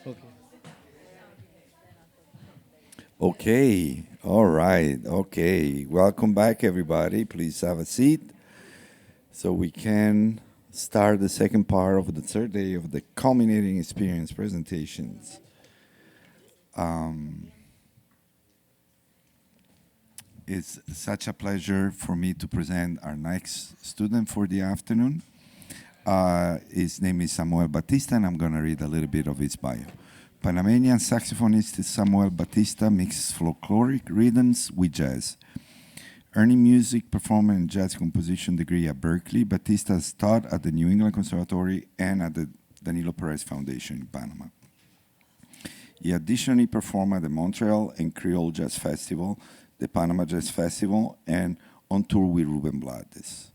Okay. Okay, all right, okay. Welcome back, everybody. Please have a seat so we can start the second part of the third day of the culminating experience presentations. It's such a pleasure for me to present our next student for the afternoon. His name is Samuel Batista, and I'm going to read a little bit of his bio. Panamanian saxophonist Samuel Batista mixes folkloric rhythms with jazz. Earning music performance and jazz composition degree at Berklee, Batista has taught at the New England Conservatory and at the Danilo Perez Foundation in Panama. He additionally performed at the Montreal and Creole Jazz Festival, the Panama Jazz Festival, and on tour with Ruben Blades.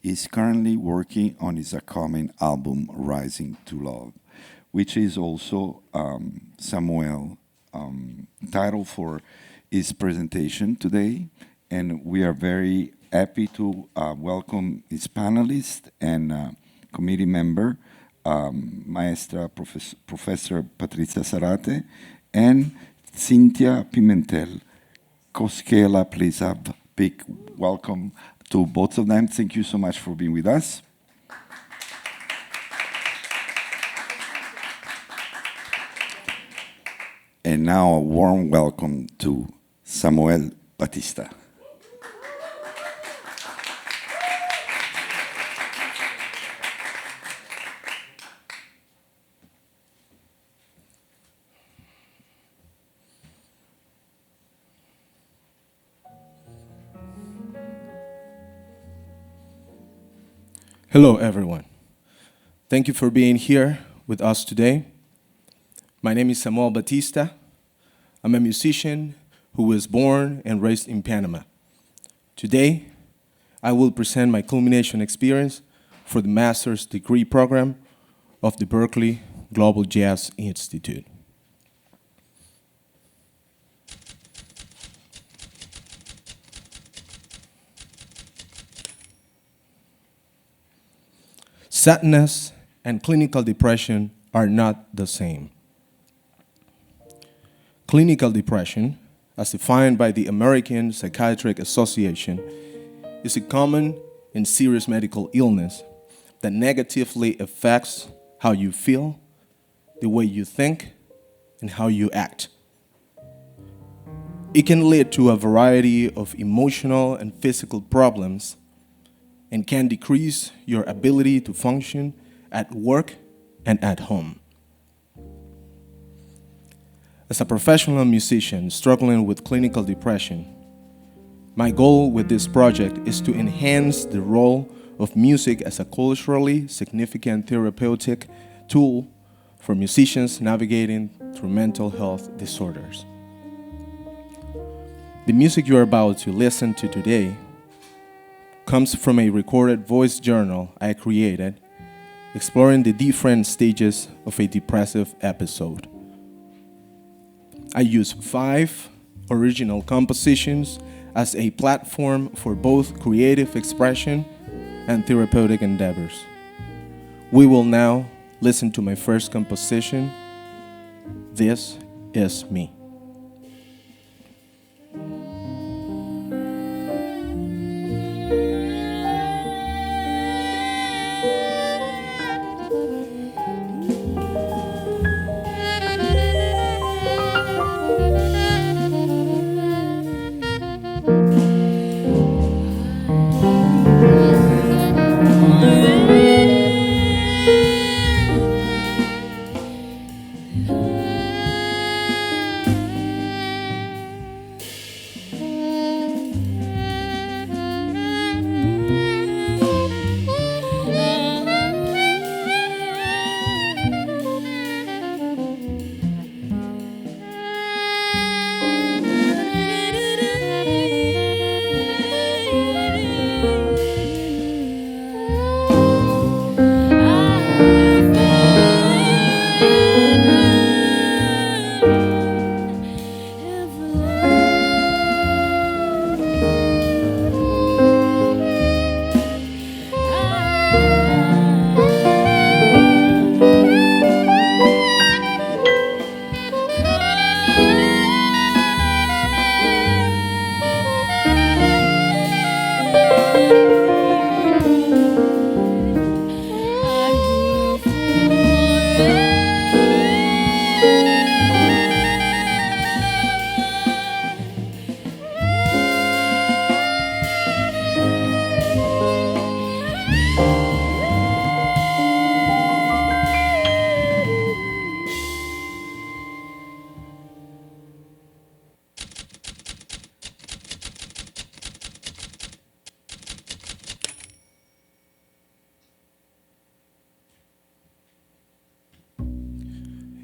He's currently working on his upcoming album, Rising to Love, which is also Samuel title for his presentation today. And we are very happy to welcome his panelist and committee member, Maestra Professor Patrizia Sarate, and Cynthia Pimentel. Koskela, please have a big welcome to both of them. Thank you so much for being with us. And now a warm welcome to Samuel Batista. Hello, everyone. Thank you for being here with us today. My name is Samuel Batista. I'm a musician who was born and raised in Panama. Today, I will present my culmination experience for the master's degree program of the Berklee Global Jazz Institute. Sadness and clinical depression are not the same. Clinical depression, as defined by the American Psychiatric Association, is a common and serious medical illness that negatively affects how you feel, the way you think, and how you act. It can lead to a variety of emotional and physical problems and can decrease your ability to function at work and at home. As a professional musician struggling with clinical depression, my goal with this project is to enhance the role of music as a culturally significant therapeutic tool for musicians navigating through mental health disorders. The music you are about to listen to today comes from a recorded voice journal I created exploring the different stages of a depressive episode. I use 5 original compositions as a platform for both creative expression and therapeutic endeavors. We will now listen to my first composition, This Is Me.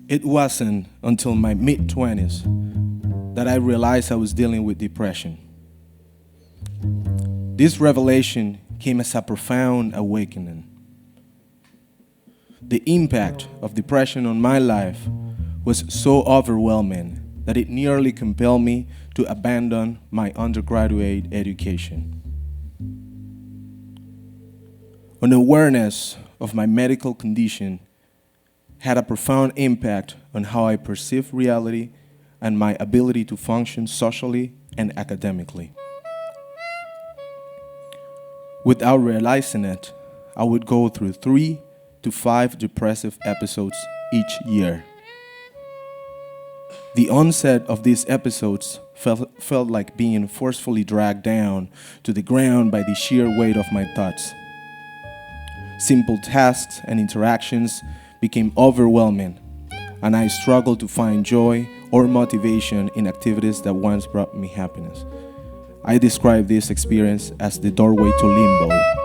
It wasn't until my mid-20s that I realized I was dealing with depression. This revelation came as a profound awakening. The impact of depression on my life was so overwhelming that it nearly compelled me to abandon my undergraduate education. An awareness of my medical condition had a profound impact on how I perceive reality and my ability to function socially and academically. Without realizing it, I would go through 3 to 5 depressive episodes each year. The onset of these episodes felt like being forcefully dragged down to the ground by the sheer weight of my thoughts. Simple tasks and interactions became overwhelming, and I struggled to find joy or motivation in activities that once brought me happiness. I describe this experience as the doorway to limbo.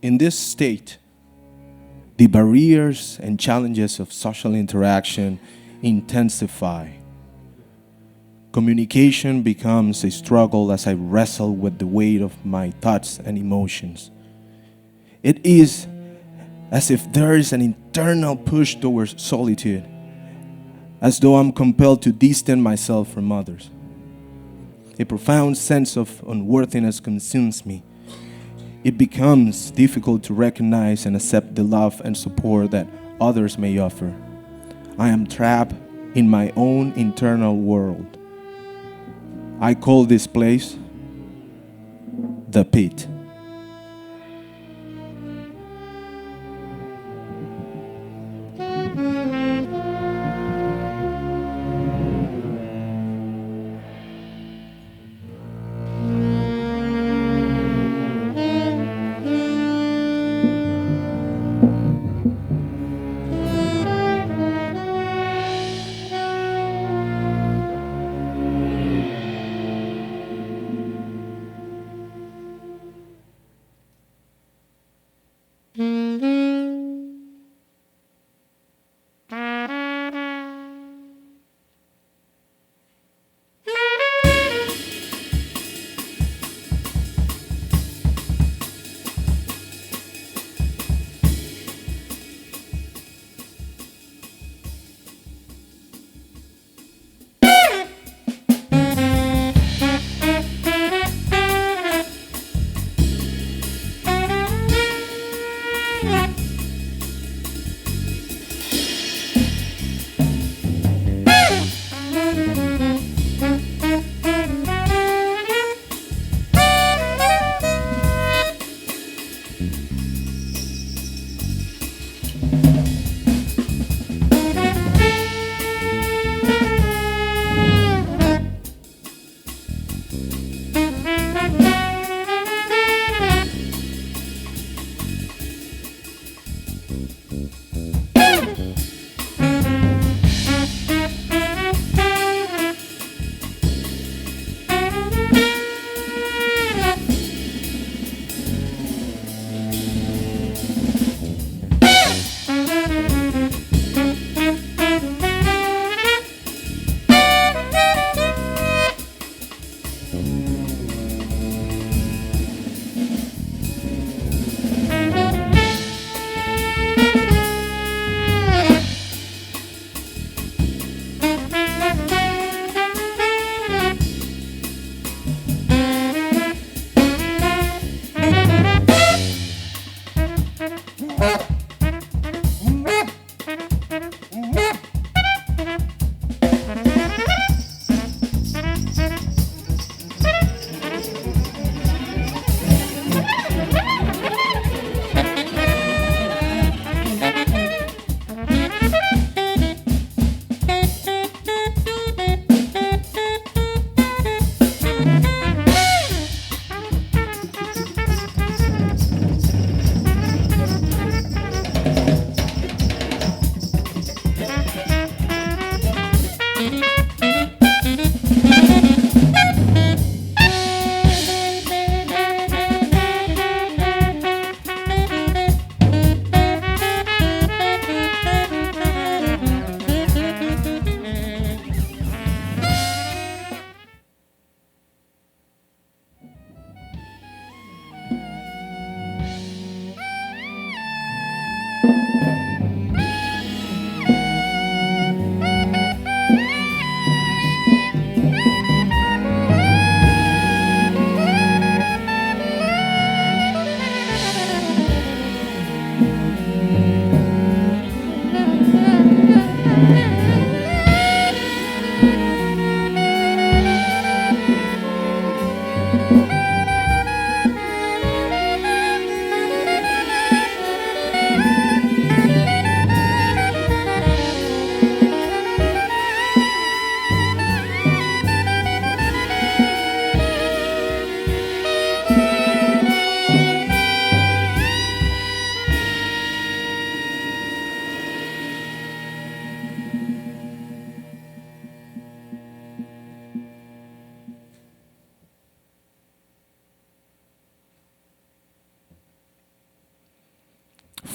In this state, the barriers and challenges of social interaction intensify. Communication becomes a struggle as I wrestle with the weight of my thoughts and emotions. It is as if there is an internal push towards solitude, as though I'm compelled to distance myself from others. A profound sense of unworthiness consumes me. It becomes difficult to recognize and accept the love and support that others may offer. I am trapped in my own internal world. I call this place the pit.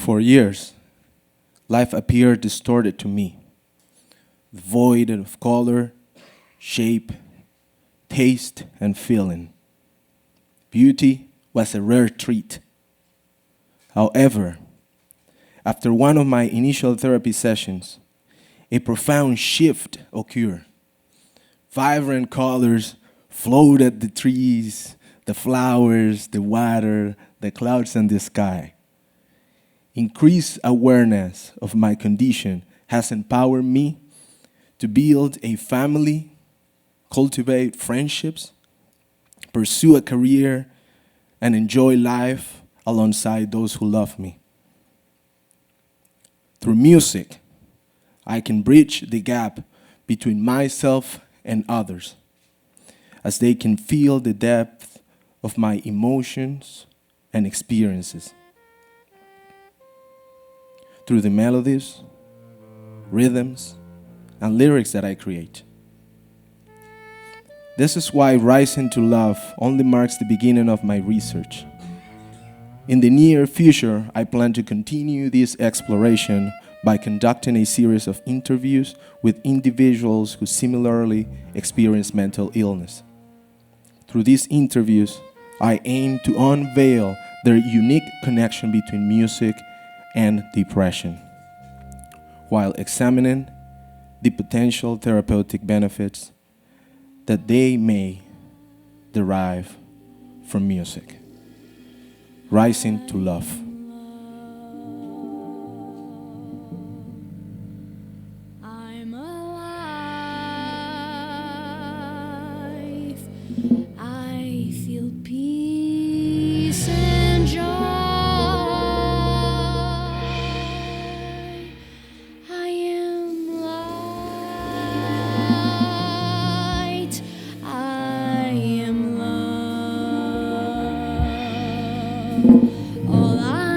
For years, life appeared distorted to me, void of color, shape, taste, and feeling. Beauty was a rare treat. However, after one of my initial therapy sessions, a profound shift occurred. Vibrant colors floated the trees, the flowers, the water, the clouds, and the sky. Increased awareness of my condition has empowered me to build a family, cultivate friendships, pursue a career, and enjoy life alongside those who love me. Through music, I can bridge the gap between myself and others, as they can feel the depth of my emotions and experiences. Through the melodies, rhythms, and lyrics that I create. This is why Rising to Love only marks the beginning of my research. In the near future, I plan to continue this exploration by conducting a series of interviews with individuals who similarly experience mental illness. Through these interviews, I aim to unveil their unique connection between music and depression, while examining the potential therapeutic benefits that they may derive from music. Rising to Love. I'm alive. I feel peace and joy. I am light. I am love. All I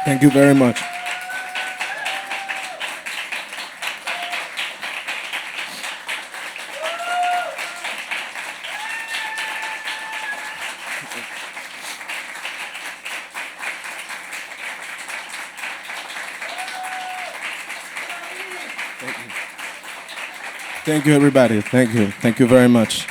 Thank you very much. Thank you, everybody. Thank you. Thank you very much.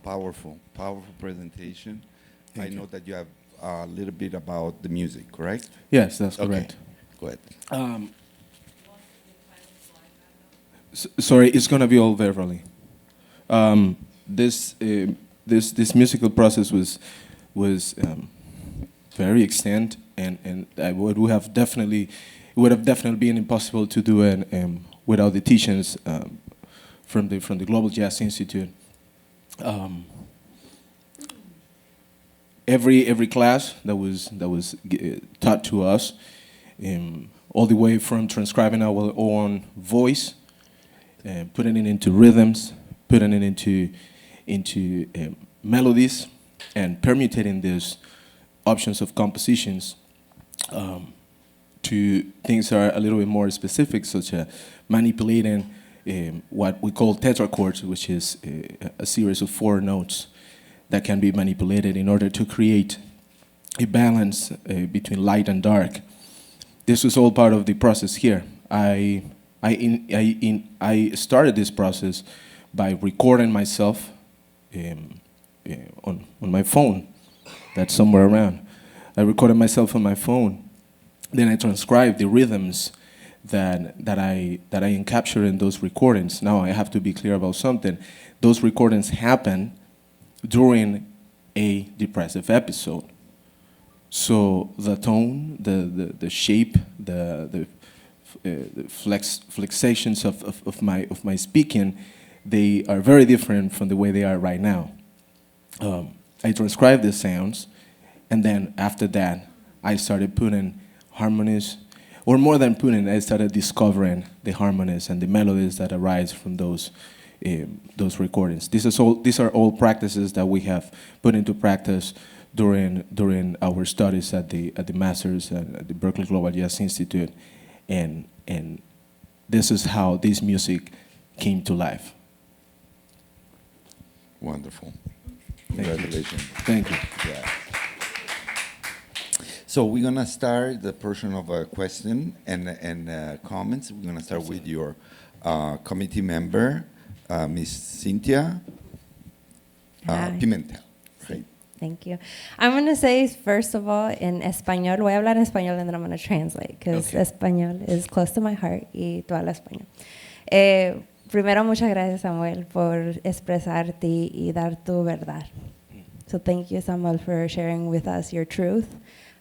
Powerful, powerful presentation. I Thank you. know that you have a little bit about the music, correct? Yes, that's Okay, correct. go ahead. Sorry, it's gonna be all verbally. This musical process was very extent, and I would have definitely been impossible to do it without the teachings from the Global Jazz Institute. Every class that was taught to us, all the way from transcribing our own voice, putting it into rhythms, putting it into melodies, and permutating these options of compositions to things that are a little bit more specific, such as manipulating what we call tetrachords, which is a series of 4 notes that can be manipulated in order to create a balance between light and dark. This was all part of the process here. I started this process by recording myself on my phone. That's somewhere around. I recorded myself on my phone. Then I transcribed the rhythms that I encaptured in those recordings. Now I have to be clear about something. Those recordings happen during a depressive episode. So the tone, the shape, the flexations of my speaking, they are very different from the way they are right now. I transcribed the sounds, and then after that, I started putting harmonies, or more than putting, I started discovering the harmonies and the melodies that arise from those recordings. These are all practices that we have put into practice during our studies at the Masters at the Berklee Global Jazz Institute, and this is how this music came to life. Wonderful. Thank you. Congratulations. Thank you. Yeah. So we're gonna start the portion of a question and comments. We're gonna start with your committee member, Miss Cynthia Hi. Pimentel. Right. Thank you. I'm going to say, first of all, in español, voy a hablar en español and then I'm going to translate, because Okay. español is close to my heart y tú hablas español. Primero, muchas gracias, Samuel, por expresarte y dar tu verdad. So thank you, Samuel, for sharing with us your truth.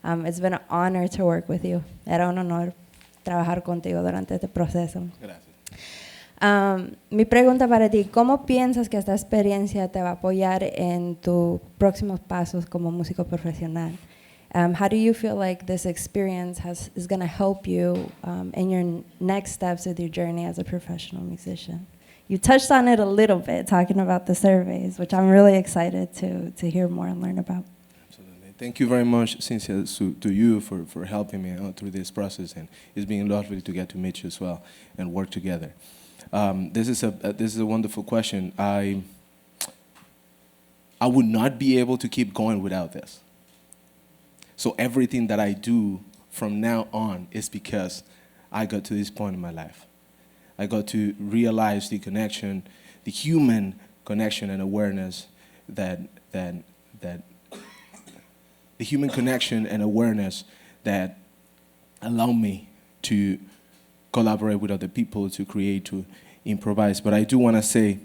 It's been an honor to work with you. Era un honor trabajar contigo durante este proceso. Gracias. Mi pregunta para ti, ¿cómo piensas que esta experiencia te va a apoyar en tus próximos pasos como músico profesional? How do you feel like this experience is going to help you in your next steps with your journey as a professional musician? You touched on it a little bit, talking about the surveys, which I'm really excited to hear more and learn about. Absolutely. Thank you very much, Cynthia, to you for helping me out through this process, and it's been lovely to get to meet you as well and work together. This is a wonderful question. I would not be able to keep going without this. So everything that I do from now on is because I got to this point in my life. I got to realize the connection, the human connection and awareness that the human connection and awareness that allow me to collaborate with other people, to create, to improvise. But I do want to say,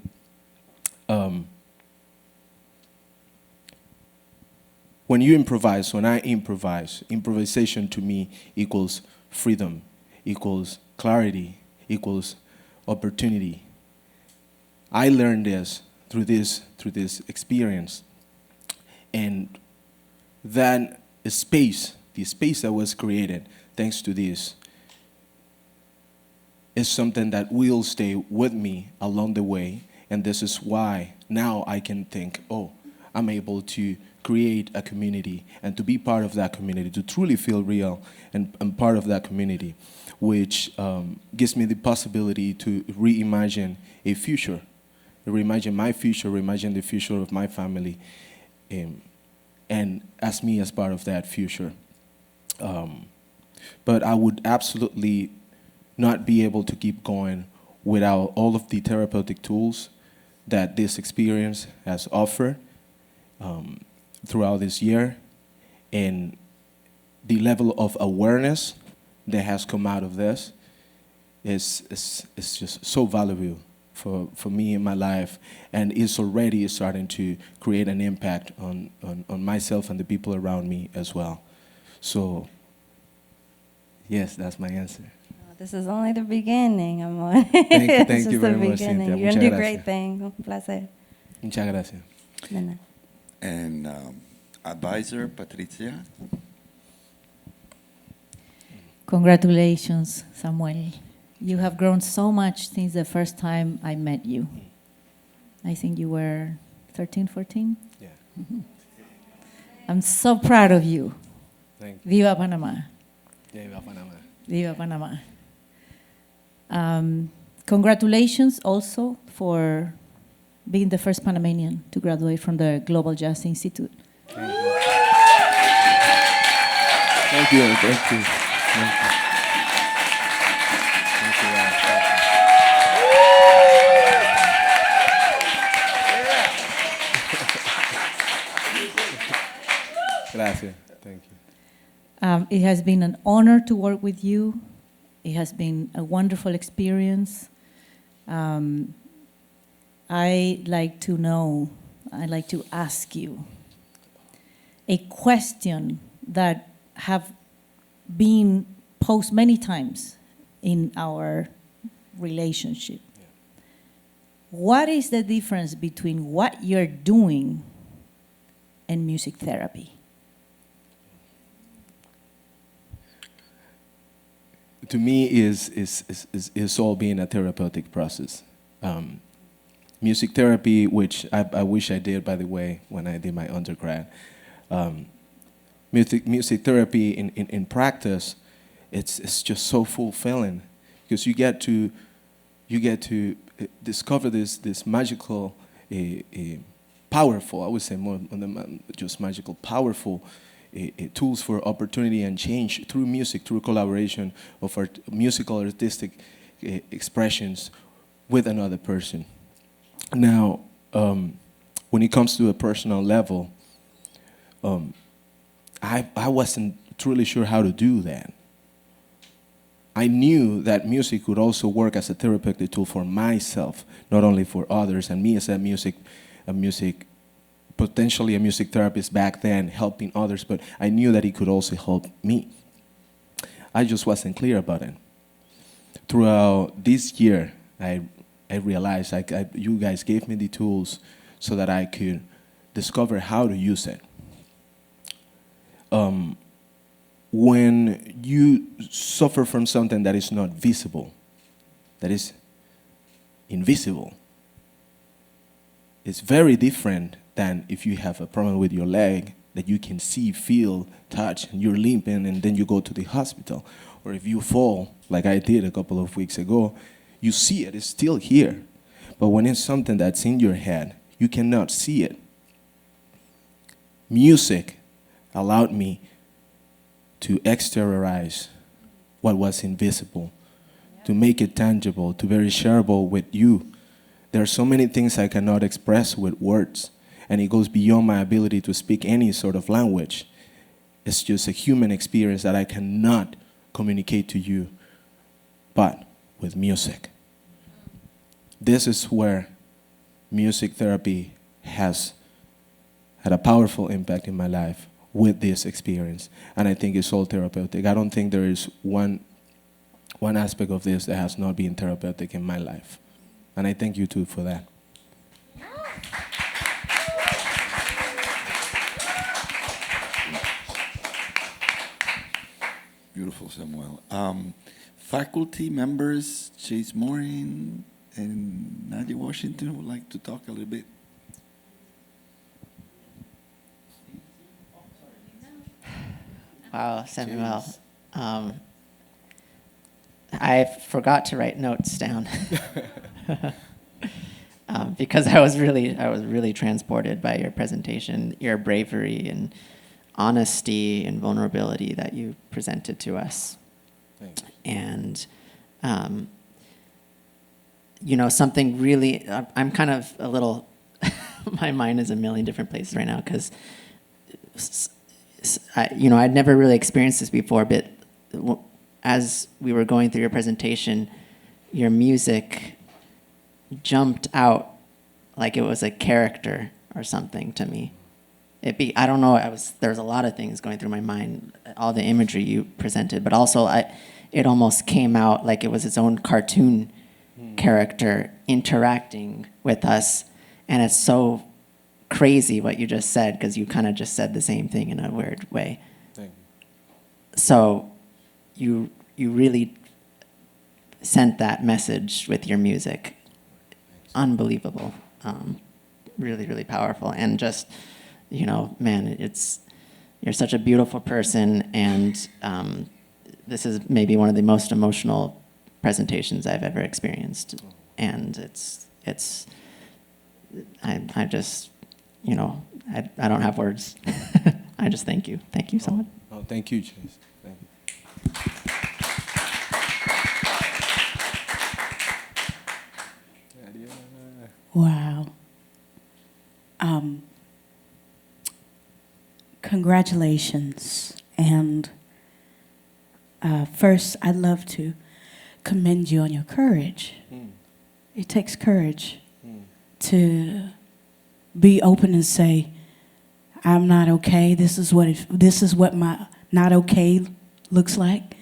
when you improvise, when I improvise, improvisation to me equals freedom, equals clarity, equals opportunity. I learned this through this experience, and that space, the space that was created thanks to this, is something that will stay with me along the way. And this is why now I can think, oh, I'm able to create a community and to be part of that community, to truly feel real and part of that community, which gives me the possibility to reimagine a future, reimagine my future, reimagine the future of my family, and as me as part of that future. But I would absolutely not be able to keep going without all of the therapeutic tools that this experience has offered throughout this year, and the level of awareness that has come out of this is just so valuable for me in my life, and it's already starting to create an impact on myself and the people around me as well. So, yes, that's my answer. This is only the beginning, amor. Thank you very much, Cynthia. You're Muchas gonna do gracias. great things. Un placer. Muchas gracias. De nada. And advisor, Patricia. Congratulations, Samuel. You have grown so much since the first time I met you. I think you were 13, 14? Yeah. I'm so proud of you. Thank you. Viva Panama. Yeah, Viva Panama. Viva Panama. Congratulations also for being the first Panamanian to graduate from the Global Jazz Institute. Thank you. Thank you. Thank you. Thank you. Thank you, Ralph. Thank you. Gracias. Thank you. It has been an honor to work with you. It has been a wonderful experience. I'd like to ask you a question that have been posed many times in our relationship. Yeah. What is the difference between what you're doing and music therapy? To me, is all being a therapeutic process. Music therapy, which I wish I did, by the way, when I did my undergrad. Music therapy in practice, it's just so fulfilling because you get to discover this magical, powerful. I would say more than just magical, powerful. Tools for opportunity and change through music, through collaboration of musical artistic expressions with another person. Now, when it comes to a personal level, I wasn't truly sure how to do that. I knew that music could also work as a therapeutic tool for myself, not only for others, and me as potentially a music therapist back then, helping others, but I knew that it could also help me. I just wasn't clear about it. Throughout this year, I realized you guys gave me the tools so that I could discover how to use it. When you suffer from something that is not visible, that is invisible, it's very different than if you have a problem with your leg that you can see, feel, touch, and you're limping, and then you go to the hospital. Or if you fall, like I did a couple of weeks ago, you see it, it's still here. But when it's something that's in your head, you cannot see it. Music allowed me to exteriorize what was invisible, to make it tangible, to very shareable with you. There are so many things I cannot express with words, and it goes beyond my ability to speak any sort of language. It's just a human experience that I cannot communicate to you, but with music. This is where music therapy has had a powerful impact in my life with this experience, and I think it's all therapeutic. I don't think there is one aspect of this that has not been therapeutic in my life, and I thank you too for that. Beautiful, Samuel. faculty members, Chase Morin and Nadia Washington, would like to talk a little bit. Wow, Samuel. I forgot to write notes down because I was really transported by your presentation, your bravery and honesty and vulnerability that you presented to us. Thank you. And something really, I'm kind of a little, my mind is a million different places right now because, I'd never really experienced this before, but as we were going through your presentation, your music jumped out like it was a character or something to me. I don't know, there's a lot of things going through my mind, all the imagery you presented, but also it almost came out like it was its own cartoon character interacting with us, and it's so crazy what you just said because you kind of just said the same thing in a weird way. Thank you. So you really sent that message with your music. Unbelievable. Really, really powerful. And just, man, you're such a beautiful person, and this is maybe one of the most emotional presentations I've ever experienced. And I just, I don't have words. I just thank you. Thank you so much. Oh, thank you, Chase. Thank you. Wow. Congratulations. And first, I'd love to commend you on your courage. It takes courage to be open and say, I'm not okay. This is what my not okay looks like.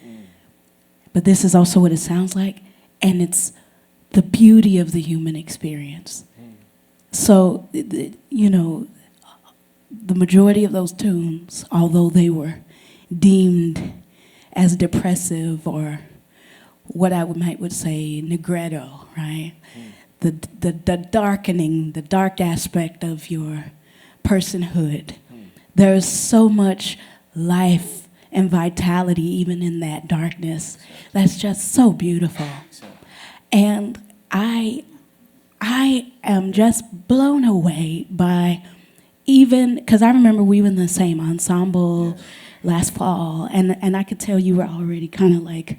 But this is also what it sounds like. And it's the beauty of the human experience. So, the majority of those tunes, although they were deemed as depressive or what I would say negretto, right? The darkening, the dark aspect of your personhood. There's so much life and vitality even in that darkness. That's just so beautiful. And I am just blown away by even, because I remember we were in the same ensemble last fall, and I could tell you were already kind of like,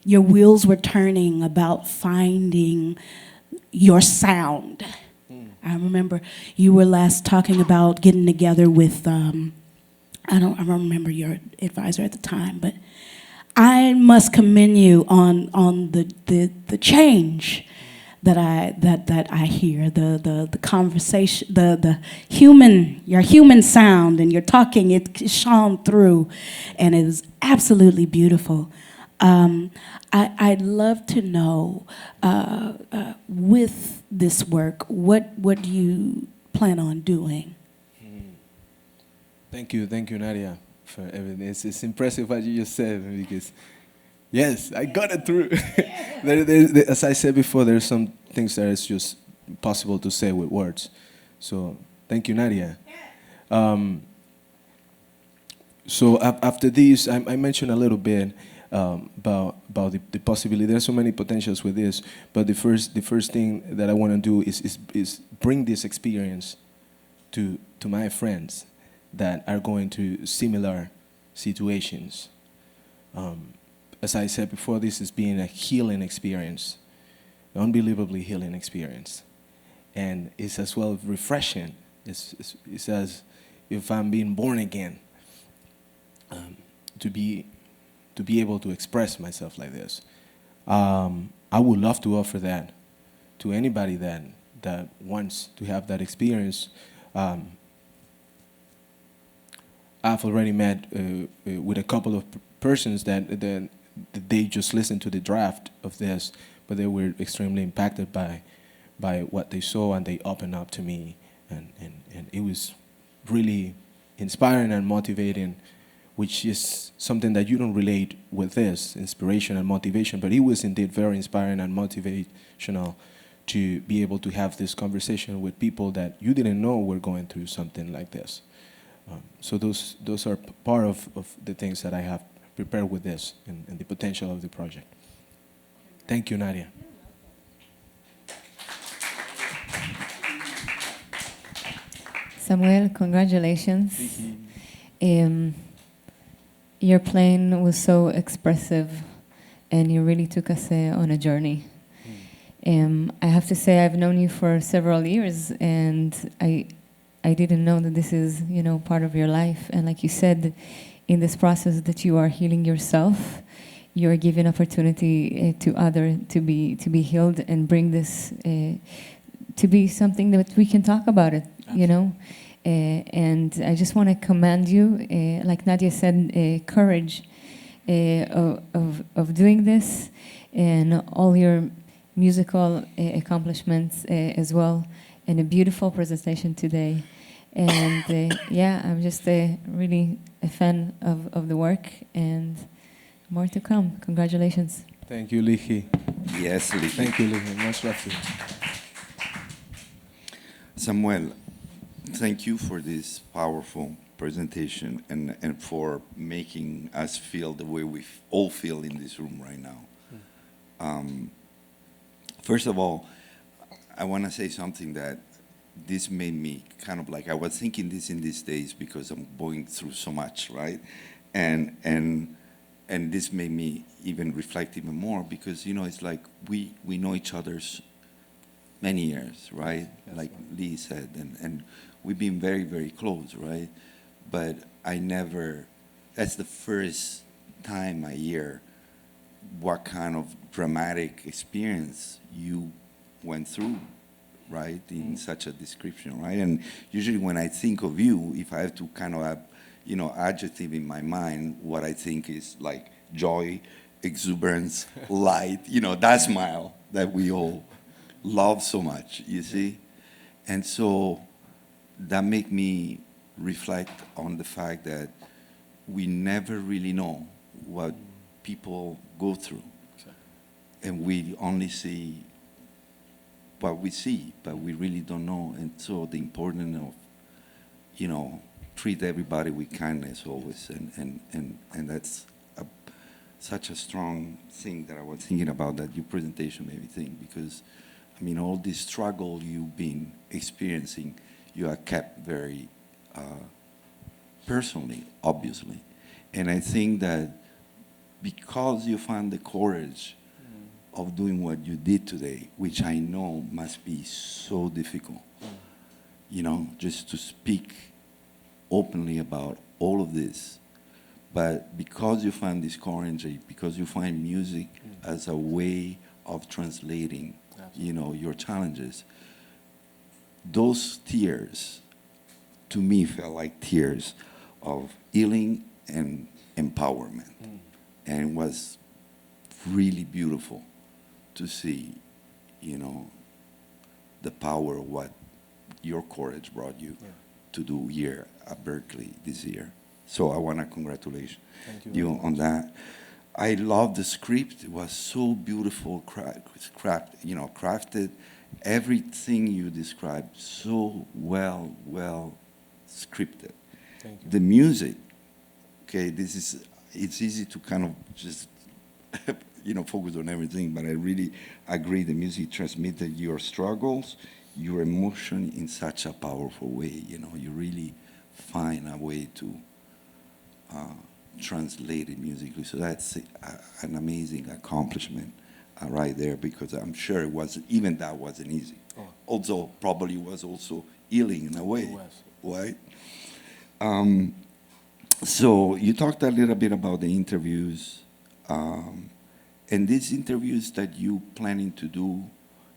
your wheels were turning about finding your sound. I remember you were last talking about getting together with, I don't remember your advisor at the time, but I must commend you on the change that I hear, the conversation, your human sound, and your talking, it shone through, and it was absolutely beautiful. I'd love to know, with this work, what do you plan on doing? Thank you, Nadia, for everything. It's impressive what you just said, because yes, I got it through. As I said before, there's some things that it's just possible to say with words. So thank you, Nadia. So after this, I mentioned a little bit about the possibility. There's so many potentials with this, but the first thing that I want to do is bring this experience to my friends that are going through similar situations. As I said before, this is being a healing experience, unbelievably healing experience, and it's as well refreshing. It's as if I'm being born again, to be able to express myself like this. I would love to offer that to anybody that wants to have that experience. I've already met with a couple of persons that they just listened to the draft of this, but they were extremely impacted by what they saw, and they opened up to me, and it was really inspiring and motivating which is something that you don't relate with this, inspiration and motivation, but it was indeed very inspiring and motivational to be able to have this conversation with people that you didn't know were going through something like this. So those are part of the things that I have prepared with this and the potential of the project. Thank you, Nadia. Samuel, congratulations. Your playing was so expressive, and you really took us on a journey. I have to say, I've known you for several years, and I didn't know that this is, part of your life. And like you said, in this process that you are healing yourself, you are giving opportunity to others to be healed and bring this to be something that we can talk about it, and I just want to commend you, like Nadia said, courage of doing this, and all your musical accomplishments as well, and a beautiful presentation today. And I'm just really a fan of the work, and more to come. Congratulations. Thank you, Lihi. Yes, Lihi. Thank you, Lihi. Much love to you. Samuel, thank you for this powerful presentation and for making us feel the way we all feel in this room right now. First of all, I want to say something that this made me kind of like, I was thinking this in these days because I'm going through so much, right? And this made me even reflect even more because, it's like we know each other's many years, right? Yes, like right. Lee said, and we've been very, very close, right? But that's the first time I hear what kind of dramatic experience you went through, right? In such a description, right? And usually when I think of you, if I have to kind of have, adjective in my mind, what I think is like joy, exuberance, light, that smile that we all love so much, you see? And so that make me reflect on the fact that we never really know what people go through. And we only see what we see, but we really don't know. And so the importance of, treat everybody with kindness always. And that's such a strong thing that I was thinking about that your presentation made me think, because all this struggle you've been experiencing, you are kept very personally, obviously. And I think that because you found the courage of doing what you did today, which I know must be so difficult, just to speak openly about all of this. But because you find this courage, because you find music as a way of translating your challenges, those tears to me felt like tears of healing and empowerment. And it was really beautiful to see, the power of what your courage brought you to do here at Berklee this year. So I want to congratulate you on that. I love the script. It was so beautiful, crafted. Everything you described so well scripted. Thank you. The music, okay, it's easy to kind of just, focus on everything, but I really agree the music transmitted your struggles, your emotion in such a powerful way. You really find a way to translate it musically. So that's an amazing accomplishment right there, because I'm sure it wasn't easy. Oh. Also, probably was also healing in a way, It was. right? So you talked a little bit about the interviews, and these interviews that you planning to do.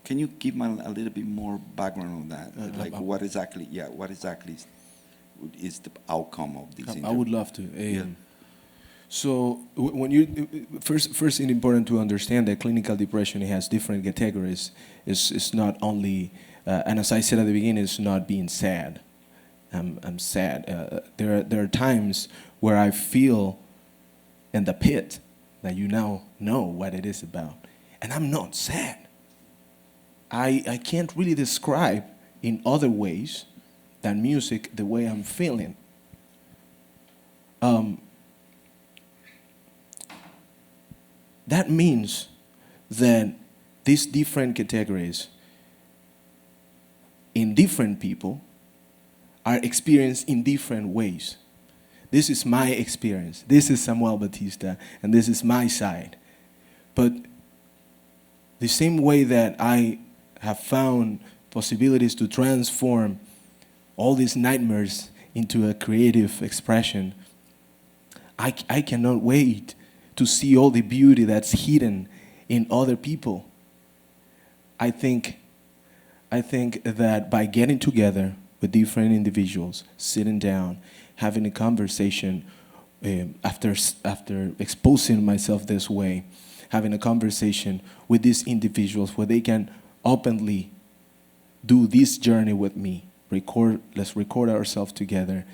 Can you give me a little bit more background on that? Like what exactly is the outcome of these interviews? I would love to. Yeah. So when you first, it's important to understand that clinical depression has different categories. It's not only, and as I said at the beginning, it's not being sad. I'm sad. There are times where I feel in the pit that you now know what it is about. And I'm not sad. I can't really describe in other ways than music the way I'm feeling. That means that these different categories in different people are experienced in different ways. This is my experience. This is Samuel Batista, and this is my side. But the same way that I have found possibilities to transform all these nightmares into a creative expression, I cannot wait to see all the beauty that's hidden in other people. I think that by getting together with different individuals, sitting down, having a conversation, after exposing myself this way, having a conversation with these individuals where they can openly do this journey with me. Let's record ourselves together.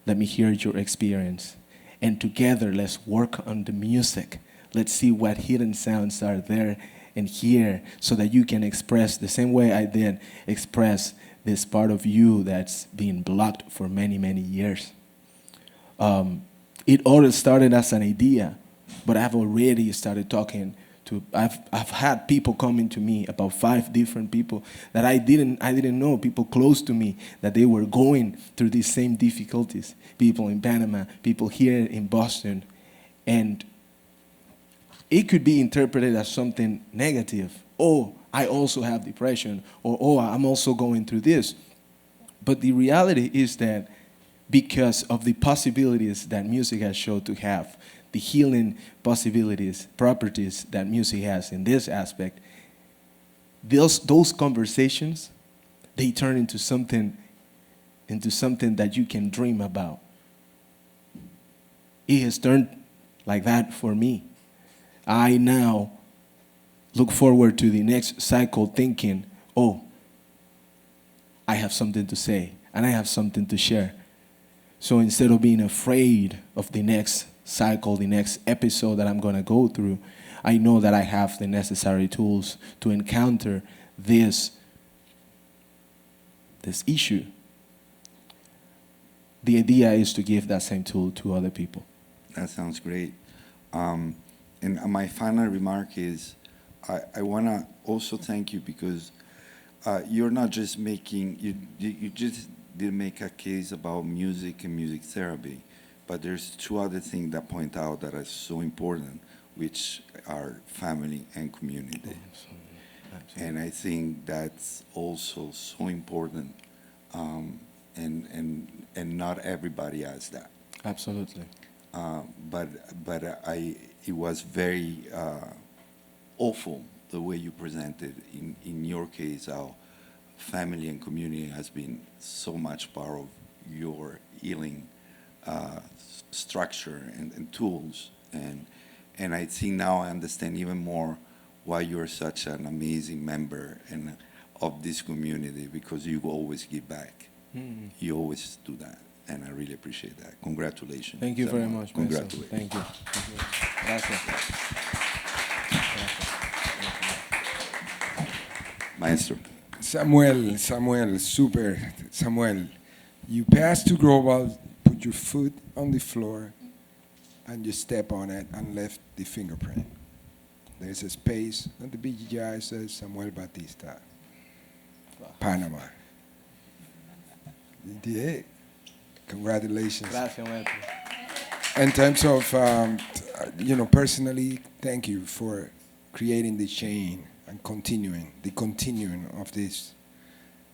Let me hear your experience. And together, let's work on the music. Let's see what hidden sounds are there and here so that you can express the same way I did express this part of you that's been blocked for many, many years. It all started as an idea, but I've already started talking to, I've had people coming to me, about 5 different people that I didn't know, people close to me, that they were going through these same difficulties. People in Panama, people here in Boston. And it could be interpreted as something negative. Oh, I also have depression, or oh, I'm also going through this. But the reality is that because of the possibilities that music has shown to have, the healing possibilities, properties that music has in this aspect, those conversations, they turn into something that you can dream about. It has turned like that for me. I now look forward to the next cycle thinking, oh, I have something to say and I have something to share. So instead of being afraid of the next cycle, the next episode that I'm going to go through, I know that I have the necessary tools to encounter this issue. The idea is to give that same tool to other people. That sounds great. And my final remark is, I want to also thank you because you're not just making, you just didn't make a case about music and music therapy, but there's 2 other things that point out that are so important, which are family and community. Absolutely. And I think that's also so important, and not everybody has that. Absolutely. But it was very awful the way you presented in your case how family and community has been so much part of your healing structure and tools, and I think now I understand even more why you're such an amazing member of this community, because you always give back. Mm-hmm. You always do that, and I really appreciate that. Congratulations. Thank you very much. Congratulations. Thank you. Gracias. Maestro. Samuel, super. Samuel, you pass to global, put your foot on the floor, and you step on it and left the fingerprint. There's a space, and the BGI says Samuel Batista, Panama. You did it. Congratulations. Gracias, maestro. In terms of, personally, thank you for creating the chain and the continuing of this.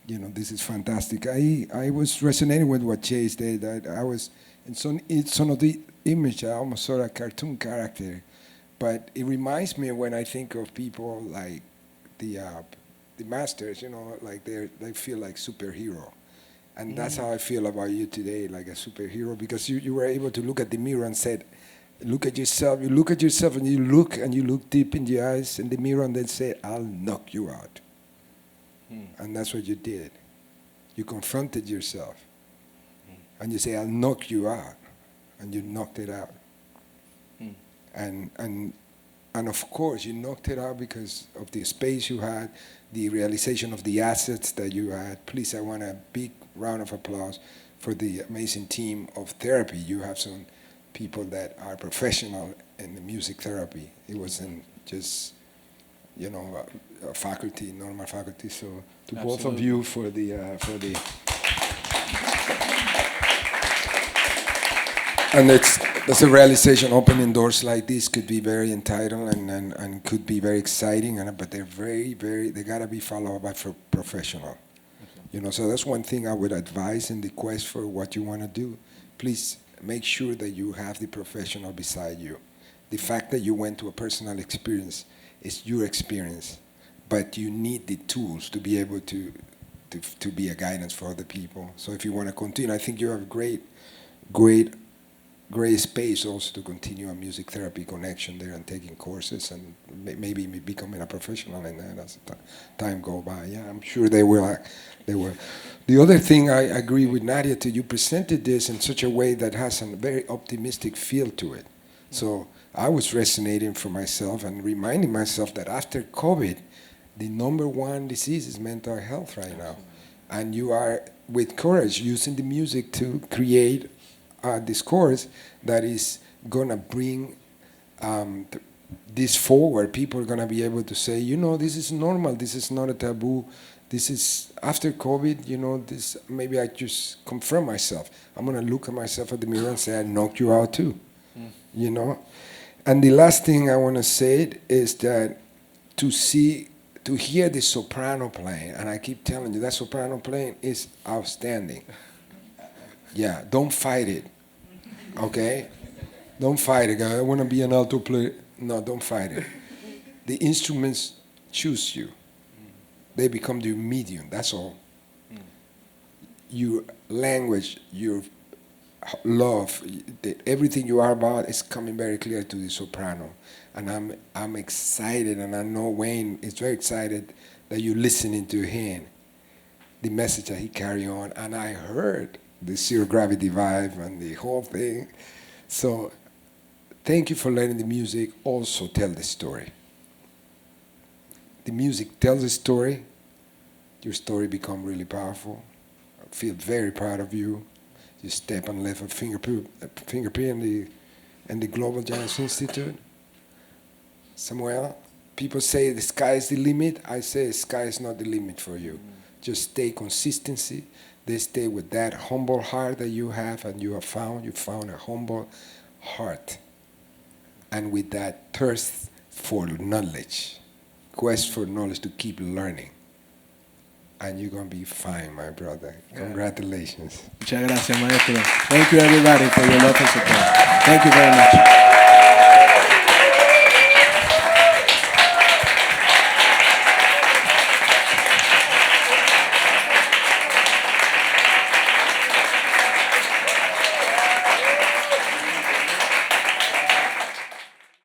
This is fantastic. I was resonating with what Chase did. I was, in some of the image, I almost saw a cartoon character, but it reminds me when I think of people like the masters, like they feel like superhero. And that's how I feel about you today, like a superhero, because you were able to look at the mirror and said, look at yourself. You look at yourself and you look deep in the eyes in the mirror and then say, I'll knock you out. And that's what you did. You confronted yourself. And you say, I'll knock you out. and you knocked it out. And of course, you knocked it out because of the space you had, the realization of the assets that you had. Please, I want a big round of applause for the amazing team of therapy. You have some people that are professional in the music therapy. It wasn't just, a faculty, normal faculty. So to both of you for the and that's a realization. Opening doors like this could be very entitled and could be very exciting, but they're they gotta be followed by professional. So that's one thing I would advise in the quest for what you want to do. Please make sure that you have the professional beside you. The fact that you went to a personal experience is your experience, but you need the tools to be able to be a guidance for other people. So if you want to continue, I think you have great space also to continue a music therapy connection there and taking courses and maybe becoming a professional in that as time go by. Yeah, I'm sure they will. The other thing I agree with Nadia too, you presented this in such a way that has a very optimistic feel to it. So I was resonating for myself and reminding myself that after COVID, the number one disease is mental health right now. And you are, with courage, using the music to create a discourse that is going to bring this forward. People are going to be able to say, this is normal, this is not a taboo. This is, after COVID, this maybe I just confirm myself. I'm going to look at myself at the mirror and say, I knocked you out too. And the last thing I want to say is that to hear the soprano playing, and I keep telling you, that soprano playing is outstanding. Yeah, don't fight it, okay? Don't fight it. I want to be an alto player. No, don't fight it. The instruments choose you. They become your medium, that's all. Your language, your love, everything you are about is coming very clear to the soprano. And I'm excited, and I know Wayne is very excited that you're listening to him, the message that he carry on. And I heard the zero gravity vibe and the whole thing. So thank you for letting the music also tell the story. The music tells a story. Your story become really powerful. I feel very proud of you. You step and left a fingerprint in the Global Jazz Institute. Samuel, people say the sky is the limit. I say the sky is not the limit for you. Just stay consistency. They stay with that humble heart that you have, and you found a humble heart. And with that thirst for knowledge, quest for knowledge to keep learning. And you're going to be fine, my brother. Congratulations. Muchas gracias, maestro. Thank you, everybody, for your love and support. Thank you very much.